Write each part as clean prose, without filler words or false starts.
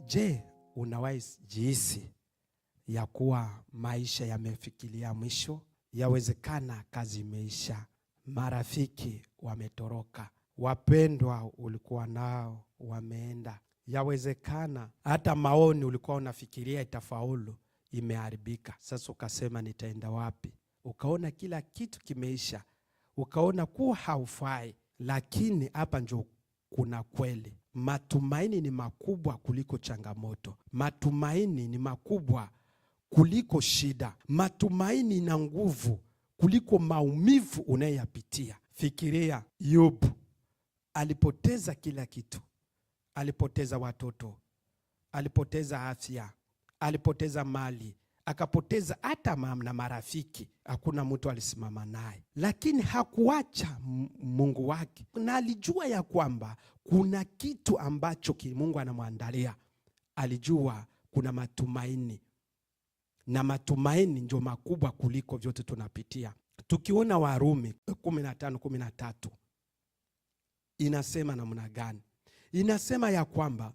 Je, unawahi jihisi ya kuwa maisha yamefikilia mwisho? Yawezekana kazi imeisha, marafiki wametoroka, wapendwa ulikuwa nao wameenda. Yawezekana hata maoni ulikuwa unafikiria itafaulu imeharibika. Sasa ukasema nitaenda wapi? Ukaona kila kitu kimeisha, ukaona kuwa haufai. Lakini hapa ndio kuna kweli. Matumaini ni makubwa kuliko changamoto. Matumaini ni makubwa kuliko shida. Matumaini ina nguvu kuliko maumivu unayoyapitia. Fikiria Yobu, alipoteza kila kitu. Alipoteza watoto, alipoteza afya, alipoteza mali, akapoteza hata na marafiki. Hakuna mtu alisimama naye, lakini hakuacha Mungu wake, na alijua ya kwamba kuna kitu ambacho Mungu anamwandalia. Alijua kuna matumaini, na matumaini ndio makubwa kuliko vyote tunapitia. Tukiona Warumi 15:13 inasema namna gani? Inasema ya kwamba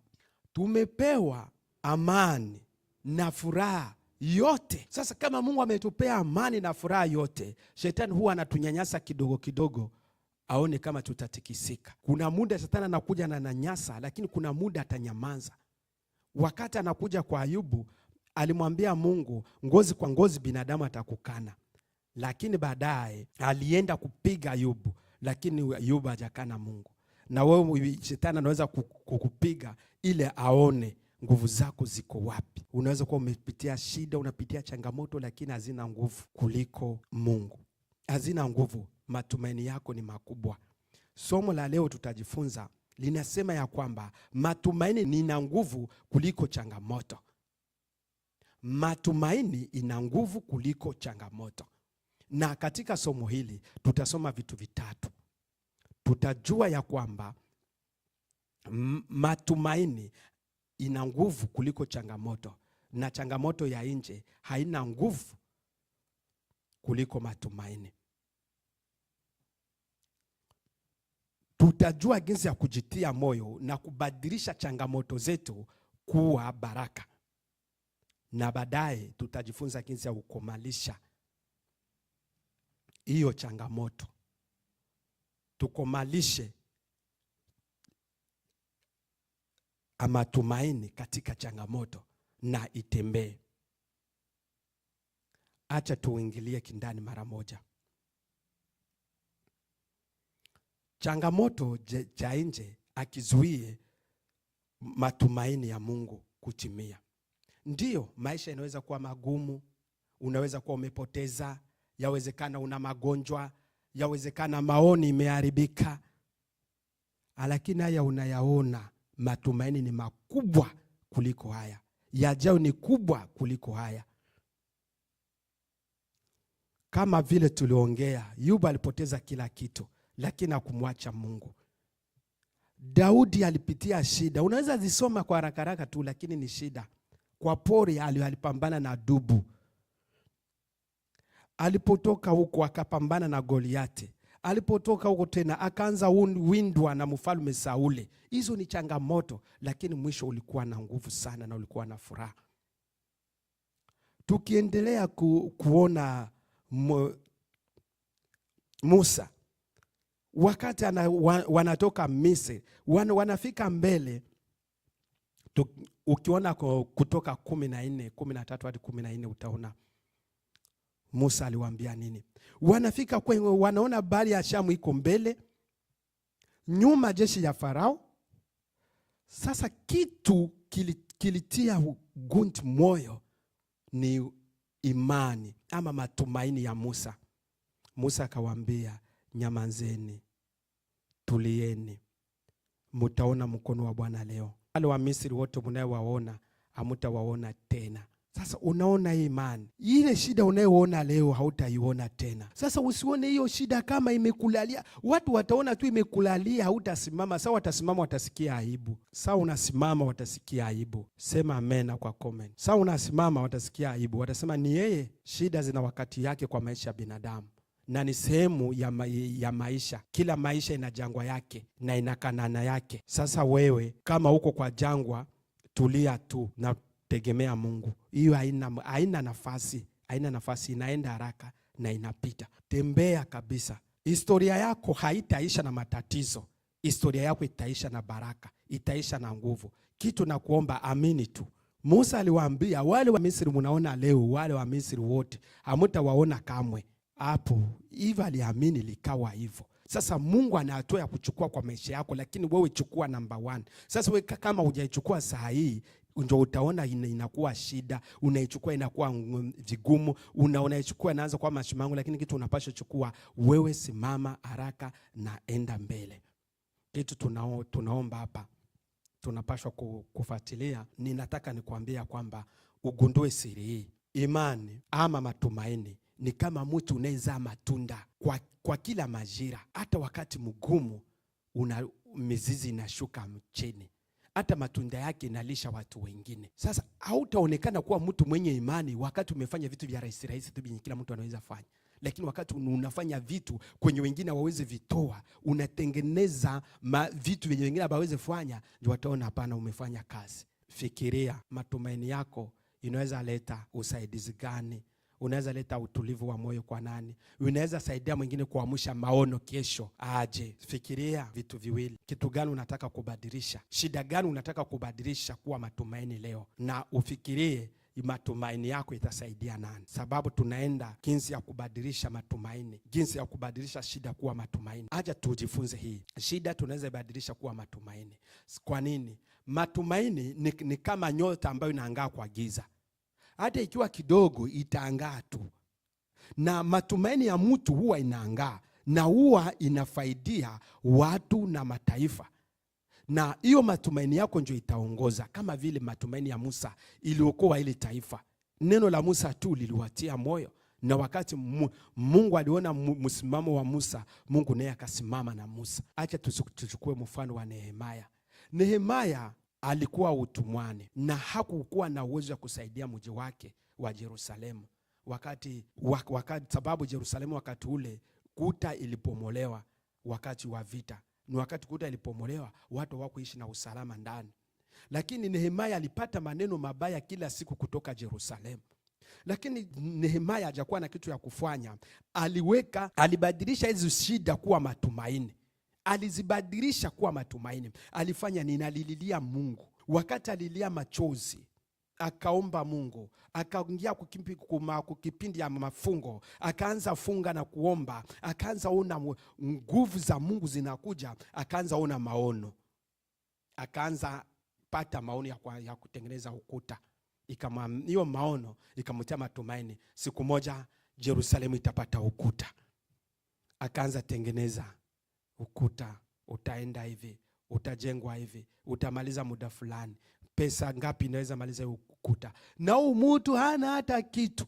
tumepewa amani na furaha yote. Sasa kama Mungu ametupea amani na furaha yote, shetani huwa anatunyanyasa kidogo kidogo aone kama tutatikisika. Kuna muda shetani anakuja na nanyasa, lakini kuna muda atanyamaza. Wakati anakuja kwa Ayubu, alimwambia Mungu, ngozi kwa ngozi binadamu atakukana. Lakini baadaye alienda kupiga Ayubu, lakini Ayubu hajakana Mungu. Na wewe shetani anaweza kukupiga ile aone nguvu zako ziko wapi. Unaweza kuwa umepitia shida, unapitia changamoto, lakini hazina nguvu kuliko Mungu. Hazina nguvu. Matumaini yako ni makubwa. Somo la leo tutajifunza linasema ya kwamba matumaini nina nguvu kuliko changamoto. Matumaini ina nguvu kuliko changamoto. Na katika somo hili tutasoma vitu vitatu. Tutajua ya kwamba matumaini ina nguvu kuliko changamoto, na changamoto ya nje haina nguvu kuliko matumaini. Tutajua jinsi ya kujitia moyo na kubadilisha changamoto zetu kuwa baraka. Na baadaye tutajifunza jinsi ya kukomalisha hiyo changamoto. Tukomalishe matumaini katika changamoto na itembee. Acha tuingilie kindani mara moja. Changamoto cha nje akizuie matumaini ya Mungu kutimia. Ndiyo, maisha inaweza kuwa magumu, unaweza kuwa umepoteza, yawezekana una magonjwa, yawezekana maoni imeharibika. Lakini haya unayaona, matumaini ni makubwa kuliko haya. Yajayo ni kubwa kuliko haya. Kama vile tuliongea, Ayubu alipoteza kila kitu, lakini hakumwacha Mungu. Daudi alipitia shida. Unaweza zisoma kwa haraka tu, lakini ni shida. Kwa pori alipambana na dubu. Alipotoka huko akapambana na Goliati. Alipotoka huko tena akaanza windwa na mfalme Sauli. Hizo ni changamoto, lakini mwisho ulikuwa na nguvu sana na ulikuwa na furaha. Tukiendelea kuona Musa, wakati wanatoka Misri, wanafika mbele. Ukiona Kutoka 14:13 hadi 14 utaona Musa aliwaambia nini. Wanafika kwenye wanaona bahari ya Shamu iko mbele, nyuma jeshi ya Farao. Sasa kitu kilitia gunti moyo ni imani ama matumaini ya Musa. Musa akawaambia, nyamazeni, tulieni, mtaona mkono wa Bwana leo. Wale wa Misri wote mnaowaona hamtawaona tena. Sasa unaona imani. Ile shida unayoona leo hautaiona tena. Sasa usione hiyo shida kama imekulalia. Watu wataona tu imekulalia, hautasimama. Sasa watasimama watasikia aibu. Sasa unasimama watasikia aibu. Sema amen kwa comment. Sasa unasimama watasikia aibu. Watasema ni yeye. Shida zina wakati yake kwa maisha ya binadamu. Na ni sehemu ya maisha. Kila maisha ina jangwa yake na ina Kanana yake. Sasa wewe kama uko kwa jangwa, tulia tu na tegemea Mungu. Hiyo haina nafasi, inaenda haraka na inapita. Tembea kabisa. Historia yako haitaisha na matatizo. Historia yako itaisha na baraka, itaisha na nguvu. Kitu na kuomba, amini tu. Musa aliwaambia wale wa Misri mnaona leo, wale wa Misri wote hamtawaona kamwe. Hapo hivyo aliamini, likawa hivyo. Sasa Mungu ana hatua ya kuchukua kwa maisha yako, lakini wewe chukua number 1. Sasa wewe kama hujaichukua saa hii, ndio utaona inakuwa shida, unaichukua inakuwa vigumu, unaichukua inaanza kwa mashimango, lakini kitu unapaswa chukua wewe, simama haraka na enda mbele. Kitu tunaomba hapa, tunapaswa kufuatilia. Ninataka nikuambia kwamba ugundue siri hii. Imani ama matumaini ni kama mtu unayezaa matunda kwa kila majira. Hata wakati mgumu mizizi inashuka chini, hata matunda yake inalisha watu wengine. Sasa hautaonekana kuwa mtu mwenye imani wakati umefanya vitu vya rahisi tu vyenye kila mtu anaweza fanya, lakini wakati unafanya vitu kwenye wengine waweze vitoa, unatengeneza vitu vyenye wengine hawawezi fanya, ndio wataona hapana, umefanya kazi. Fikiria matumaini yako inaweza leta usaidizi gani? Unaweza leta utulivu wa moyo kwa nani? Unaweza saidia mwingine kuamsha maono kesho aje. Fikiria vitu viwili. Kitu gani unataka kubadilisha? Shida gani unataka kubadilisha kuwa matumaini leo? Na ufikirie matumaini yako itasaidia nani? Sababu tunaenda jinsi ya kubadilisha matumaini, jinsi ya kubadilisha shida kuwa matumaini. Acha tujifunze hii. Shida tunaweza ibadilisha kuwa matumaini. Kwa nini? Matumaini ni kama nyota ambayo inaangaa kwa giza. Hata ikiwa kidogo itaangaa tu. Na matumaini ya mtu huwa inaangaa na huwa inafaidia watu na mataifa. Na hiyo matumaini yako ndio itaongoza, kama vile matumaini ya Musa iliokoa ile taifa. Neno la Musa tu liliwatia moyo, na wakati Mungu aliona msimamo wa Musa, Mungu naye akasimama na Musa. Acha tuchukue mfano wa Nehemia. Nehemia alikuwa utumwani na hakukuwa na uwezo wa kusaidia mji wake wa Yerusalemu. Wakati sababu Yerusalemu wakati ule kuta ilipomolewa wakati wa vita. Ni wakati kuta ilipomolewa, watu hawakuishi na usalama ndani. Lakini Nehemia alipata maneno mabaya kila siku kutoka Yerusalemu. Lakini Nehemia hajakuwa na kitu ya kufanya. Alibadilisha hizo shida kuwa matumaini. Alizibadilisha kuwa matumaini. Alifanya nini? Alililia Mungu. Wakati alilia machozi, akaomba Mungu, akaingia kukipindi ya mafungo, akaanza funga na kuomba, akaanza ona nguvu za Mungu zinakuja, akaanza ona maono, akaanza pata maono ya kutengeneza ukuta. Hiyo maono ikamtia matumaini, siku moja Yerusalemu itapata ukuta. Akaanza tengeneza ukuta, utaenda hivi, utajengwa hivi, utamaliza muda fulani. Pesa ngapi inaweza maliza ukuta? Na mtu hana hata kitu.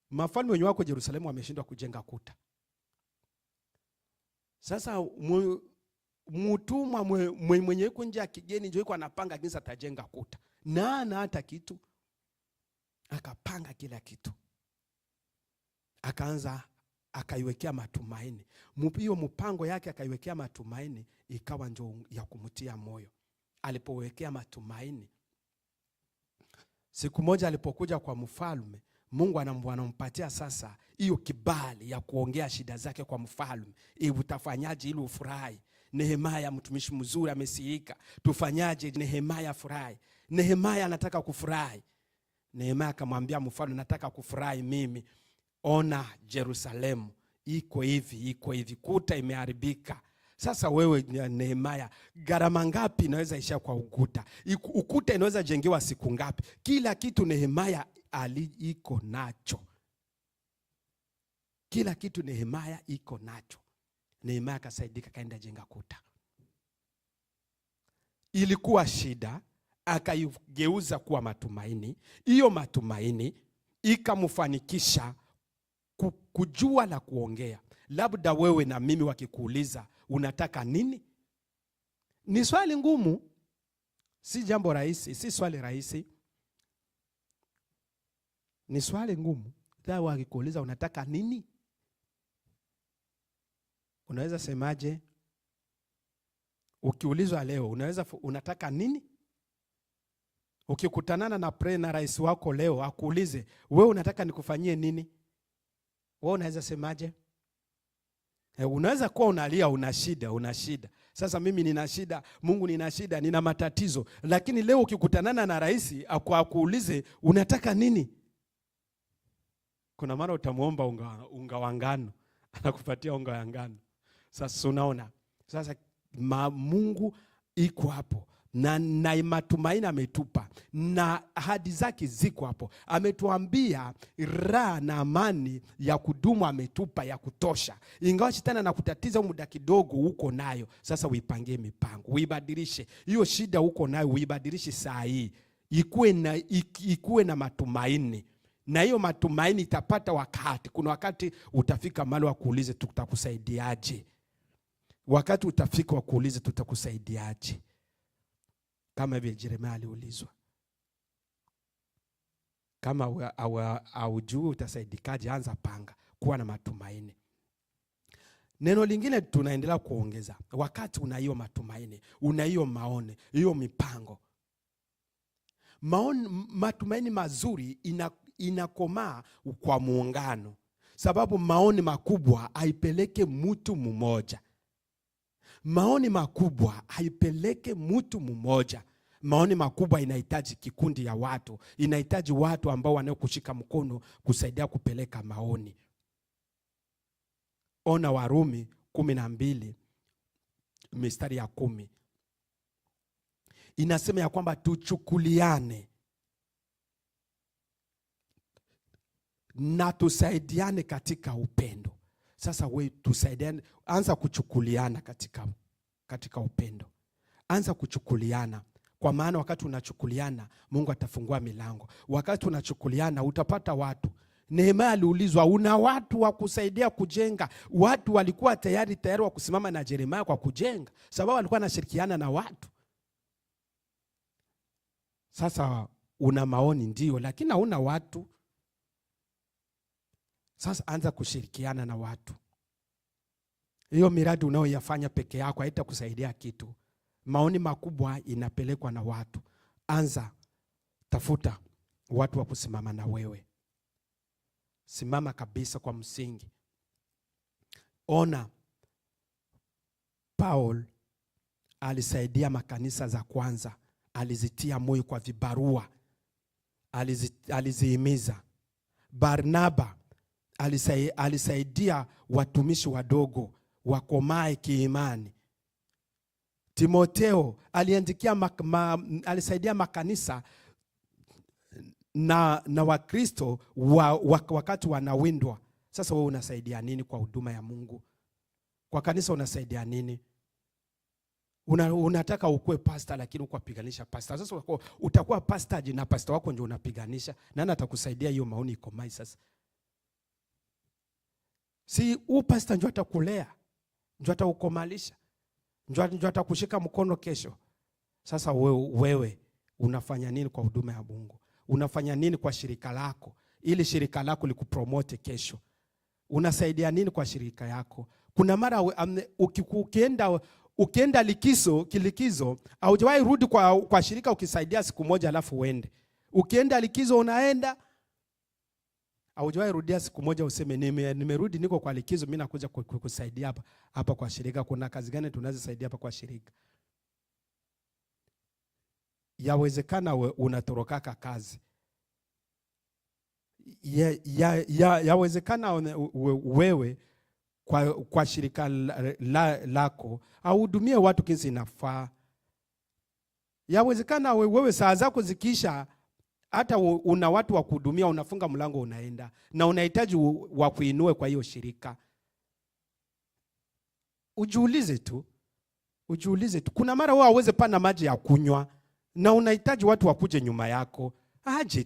Mafalme wenye wako Yerusalemu wameshindwa kujenga kuta. Sasa mtumwa mwenye yuko nje ya kigeni ndio yuko anapanga jinsi atajenga kuta, na hana hata kitu. Akapanga kila kitu, akaanza akaiwekea matumaini. Hiyo mpango yake akaiwekea matumaini, ikawa ndio ya kumtia moyo. Alipowekea matumaini, siku moja alipokuja kwa mfalme, Mungu anampatia sasa hiyo kibali ya kuongea shida zake kwa mfalme. Utafanyaje ili ufurahi? Nehemia mtumishi mzuri amesiika, tufanyaje Nehemia furahi? Nehemia anataka kufurahi. Nehemia akamwambia mfalme, nataka kufurahi mimi. Ona Yerusalemu iko hivi, kuta imeharibika. Sasa wewe Nehemia, gharama ngapi inaweza isha kwa ukuta? Ukuta inaweza jengewa siku ngapi? Kila kitu Nehemia iko nacho. Kila kitu Nehemia iko nacho. Nehemia akasaidika, kaenda jenga kuta. Ilikuwa shida, akaigeuza kuwa matumaini. Hiyo matumaini ikamfanikisha kujua na kuongea. Labda wewe na mimi wakikuuliza unataka nini? Ni swali ngumu, si jambo rahisi, si swali rahisi. Ni swali ngumu. Labda wakikuuliza unataka nini? Unaweza semaje? Ukiulizwa leo unataka nini? Ukikutanana na rais wako leo akuulize, wewe unataka nikufanyie nini? Wewe unaweza semaje? Unaweza kuwa unalia, una shida. Sasa mimi nina shida, Mungu nina shida, nina matatizo. Lakini leo ukikutanana na rais akuulize unataka nini? Kuna mara utamuomba unga wa ngano, anakupatia unga wa ngano. Sasa unaona, sasa Mungu iko hapo na matumaini ametupa na ahadi zake ziko hapo. Ametuambia raha na amani ya kudumu ametupa ya kutosha. Ingawa shetani anakutatiza muda kidogo uko nayo, sasa uipangie mipango, uibadilishe. Hiyo shida uko nayo uibadilishe saa hii. Ikuwe na matumaini. Na hiyo matumaini itapata wakati. Kuna wakati utafika mahali wakuulize tutakusaidiaje. Wakati utafika wakuulize tutakusaidiaje. Kama vile Yeremia aliulizwa. Kama haujui utasaidikaje, anza panga, kuwa na matumaini. Neno lingine tunaendelea kuongeza, wakati una hiyo matumaini, una hiyo maone, hiyo mipango. Matumaini mazuri inakomaa kwa muungano. Sababu maoni makubwa haipeleke mtu mmoja. Maoni makubwa haipeleke mtu mmoja. Maoni makubwa inahitaji kikundi ya watu. Inahitaji watu ambao wanaokushika mkono kusaidia kupeleka maoni. Ona Warumi 12 mstari ya 10. Inasema ya kwamba tuchukuliane na tusaidiane katika upendo. Sasa wewe tusaidiane, anza kuchukuliana katika upendo. Anza kuchukuliana, kwa maana wakati unachukuliana Mungu atafungua milango. Wakati unachukuliana utapata watu. Nehemia aliulizwa, una watu wa kusaidia kujenga. Watu walikuwa tayari wa kusimama na Yeremia kwa kujenga, sababu alikuwa anashirikiana na watu. Sasa una maoni ndio, lakini hauna watu. Sasa anza kushirikiana na watu. Hiyo miradi unaoyafanya peke yako haitakusaidia kitu. Maoni makubwa inapelekwa na watu. Anza tafuta watu wa kusimama na wewe. Simama kabisa kwa msingi. Ona, Paul alisaidia makanisa za kwanza, alizitia moyo kwa vibarua, alizihimiza. Barnaba alisaidia watumishi wadogo wakomae kiimani. Timotheo alisaidia makanisa na Wakristo wakati wanawindwa. Sasa wewe unasaidia nini kwa huduma ya Mungu? Kwa kanisa unasaidia nini? Unataka ukue pastor lakini ukapiganisha pastor. Sasa utakuwa pastor na pastor wako ndio unapiganisha. Nani atakusaidia hiyo maoni iko mai sasa? Si pastor ndio atakulea, ndio atakukomalisha, ndio atakushika mkono kesho. Sasa wewe unafanya nini kwa huduma ya Mungu? Unafanya nini kwa shirika lako ili shirika lako likupromote kesho? Unasaidia nini kwa shirika yako? Kuna mara ukienda likizo haujawahi rudi kwa shirika ukisaidia siku moja alafu uende. Ukienda likizo unaenda haujawahi rudia siku moja useme nimerudi niko kwa likizo, mimi nakuja kukusaidia hapa kwa shirika. Kuna kazi gani tunaweza saidia hapa kwa shirika? Yawezekana unatorokaka kazi. Yawezekana wewe kwa shirika lako ahudumie watu kinsi inafaa. Yawezekana wewe saa zako zikisha, hata una watu wa kuhudumia, unafunga mlango unaenda, na unahitaji wa kuinue kwa hiyo shirika. Ujiulize tu. Kuna mara wewe hauwezi pana maji ya kunywa na unahitaji watu wakuje nyuma yako. Aje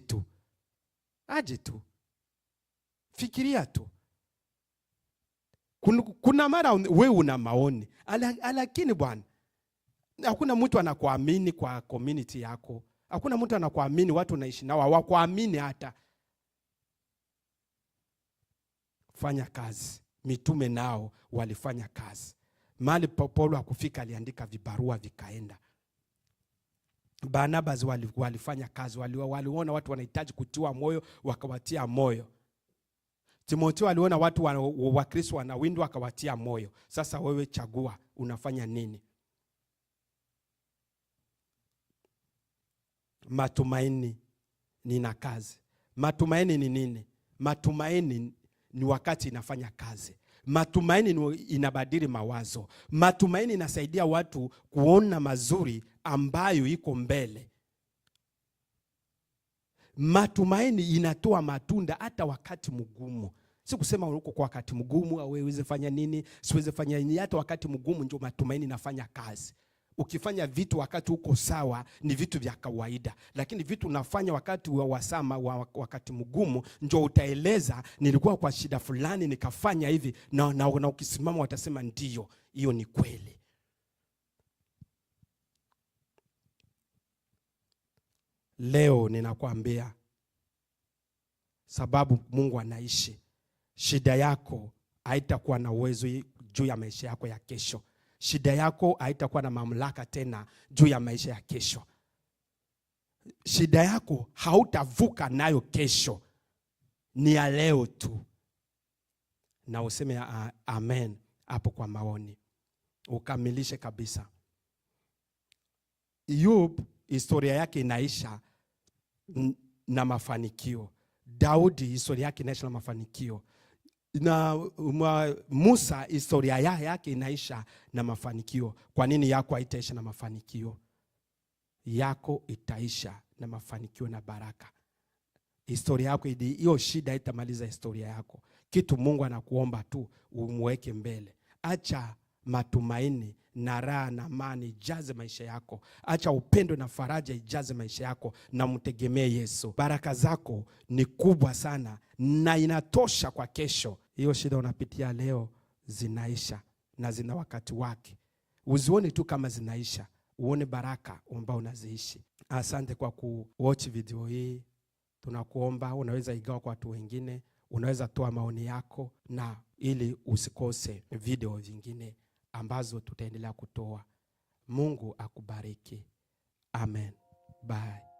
tu. Fikiria tu. Kuna mara wewe una maoni, lakini bwana, hakuna mtu anakuamini kwa community yako. Hakuna mtu anakuamini, watu unaishi nao hawakuamini hata. Fanya kazi. Mitume nao walifanya kazi. Mahali Paulo hakufika, aliandika vibarua vikaenda. Barnabas walifanya kazi, waliona watu wanahitaji kutiwa moyo, wakawatia moyo. Timotheo aliona watu wa Kristo wanawindwa, akawatia moyo. Sasa wewe chagua unafanya nini? Matumaini nina kazi. Matumaini ni nini? Matumaini ni wakati inafanya kazi. Matumaini ni inabadili mawazo. Matumaini inasaidia watu kuona mazuri ambayo iko mbele. Matumaini inatoa matunda hata wakati mgumu. Si kusema uko kwa wakati mgumu au wewe uweze fanya nini, siweze fanya nini. Hata wakati mgumu ndio matumaini inafanya kazi. Ukifanya vitu wakati uko sawa ni vitu vya kawaida, lakini vitu unafanya wakati wa wasama, wakati mgumu, ndio utaeleza nilikuwa kwa shida fulani nikafanya hivi, na ukisimama watasema ndio, hiyo ni kweli. Leo ninakwambia sababu Mungu anaishi, shida yako haitakuwa na uwezo juu ya maisha yako ya kesho. Shida yako haitakuwa na mamlaka tena juu ya maisha ya kesho. Shida yako hautavuka nayo kesho, ni ya leo tu. Na useme amen hapo kwa maoni, ukamilishe kabisa. Job, historia yake inaisha na mafanikio. Daudi, historia yake inaisha na mafanikio. Na Musa, historia yake inaisha na mafanikio. Kwa nini yako haitaisha na mafanikio? Yako itaisha na mafanikio na baraka. Historia yako, hiyo shida itamaliza historia yako. Kitu Mungu anakuomba tu umweke mbele. Acha matumaini na raha na amani ijaze maisha yako. Acha upendo na faraja ijaze maisha yako, na mtegemee Yesu. Baraka zako ni kubwa sana na inatosha kwa kesho. Hiyo shida unapitia leo zinaisha na zina wakati wake. Uzione tu kama zinaisha, uone baraka ambao unaziishi. Asante kwa kuwatch video hii. Tunakuomba unaweza igawa kwa watu wengine, unaweza toa maoni yako, na ili usikose video zingine ambazo tutaendelea kutoa. Mungu akubariki. Amen. Bye.